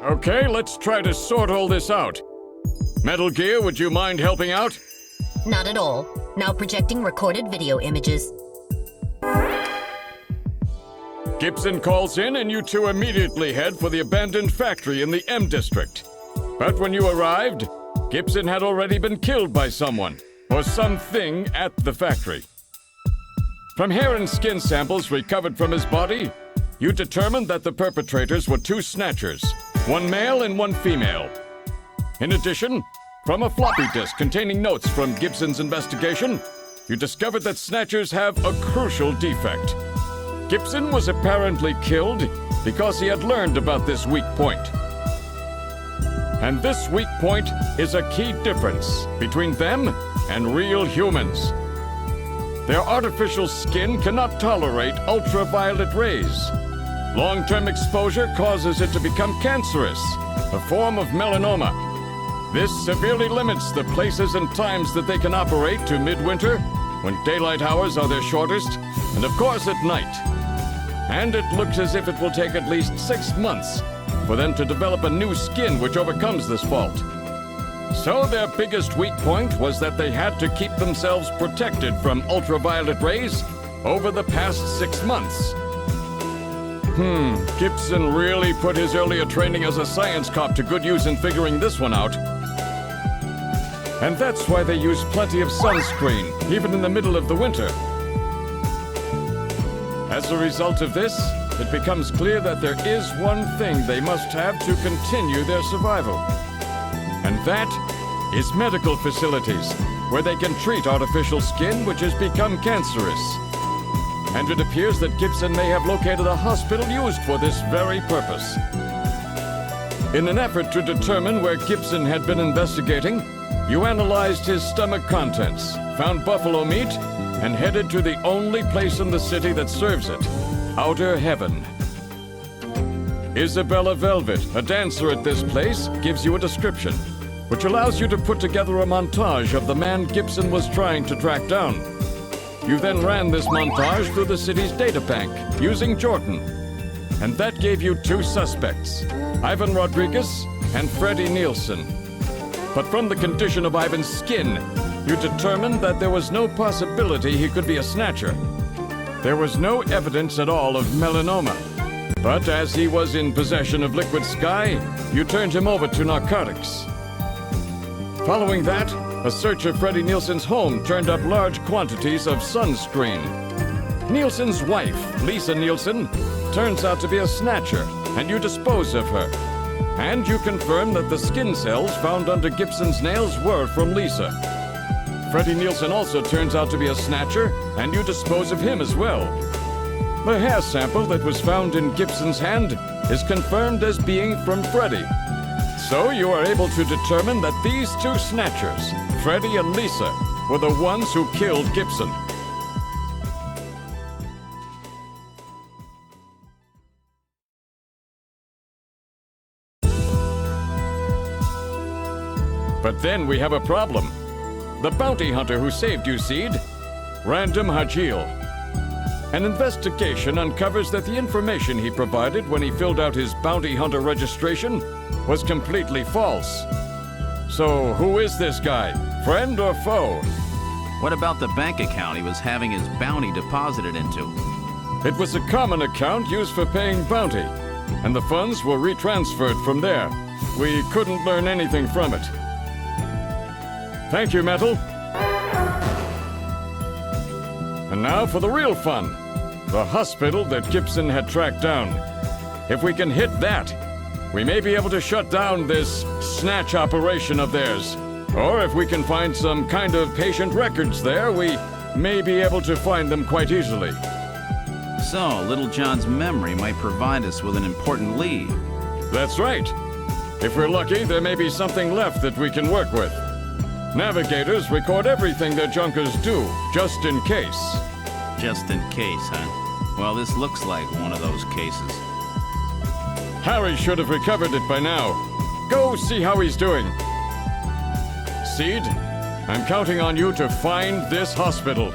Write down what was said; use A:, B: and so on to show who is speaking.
A: Okay, let's try to sort all this out. Metal Gear, would you mind helping out?
B: Not at all. Now projecting recorded video images.
A: Gibson calls in and you two immediately head for the abandoned factory in the M District. But when you arrived, Gibson had already been killed by someone or something at the factory. From hair and skin samples recovered from his body, you determined that the perpetrators were two snatchers, one male and one female. In addition, from a floppy disk containing notes from Gibson's investigation, you discovered that snatchers have a crucial defect. Gibson was apparently killed because he had learned about this weak point. And this weak point is a key difference between them and real humans. Their artificial skin cannot tolerate ultraviolet rays. Long-term exposure causes it to become cancerous, a form of melanoma. This severely limits the places and times that they can operate to midwinter, when daylight hours are their shortest, and of course at night. And it looks as if it will take at least 6 months for them to develop a new skin which overcomes this fault. So their biggest weak point was that they had to keep themselves protected from ultraviolet rays over the past 6 months. Gibson really put his earlier training as a science cop to good use in figuring this one out. And that's why they use plenty of sunscreen, even in the middle of the winter. As a result of this, it becomes clear that there is one thing they must have to continue their survival. And that is medical facilities, where they can treat artificial skin which has become cancerous. And it appears that Gibson may have located a hospital used for this very purpose. In an effort to determine where Gibson had been investigating, you analyzed his stomach contents, found buffalo meat, and headed to the only place in the city that serves it, Outer Heaven. Isabella Velvet, a dancer at this place, gives you a description, which allows you to put together a montage of the man Gibson was trying to track down. You then ran this montage through the city's data bank, using Jordan. And that gave you two suspects, Ivan Rodriguez and Freddie Nielsen. But from the condition of Ivan's skin, you determined that there was no possibility he could be a snatcher. There was no evidence at all of melanoma. But as he was in possession of liquid sky, you turned him over to narcotics. Following that, a search of Freddie Nielsen's home turned up large quantities of sunscreen. Nielsen's wife, Lisa Nielsen, turns out to be a snatcher, and you dispose of her. And you confirm that the skin cells found under Gibson's nails were from Lisa. Freddie Nielsen also turns out to be a snatcher, and you dispose of him as well. The hair sample that was found in Gibson's hand is confirmed as being from Freddie. So you are able to determine that these two snatchers, Freddie and Lisa, were the ones who killed Gibson. But then we have a problem. The bounty hunter who saved you, Seed, Random Hajil. An investigation uncovers that the information he provided when he filled out his bounty hunter registration was completely false. So who is this guy? Friend or foe?
C: What about the bank account he was having his bounty deposited into?
A: It was a common account used for paying bounty, and the funds were retransferred from there. We couldn't learn anything from it. Thank you, Metal. And now for the real fun. The hospital that Gibson had tracked down. If we can hit that, we may be able to shut down this snatch operation of theirs. Or if we can find some kind of patient records there, we may be able to find them quite easily.
C: So, Little John's memory might provide us with an important lead.
A: That's right. If we're lucky, there may be something left that we can work with. Navigators record everything their junkers do, just in case.
C: Just in case, huh? Well, this looks like one of those cases.
A: Harry should have recovered it by now. Go see how he's doing. Seed, I'm counting on you to find this hospital.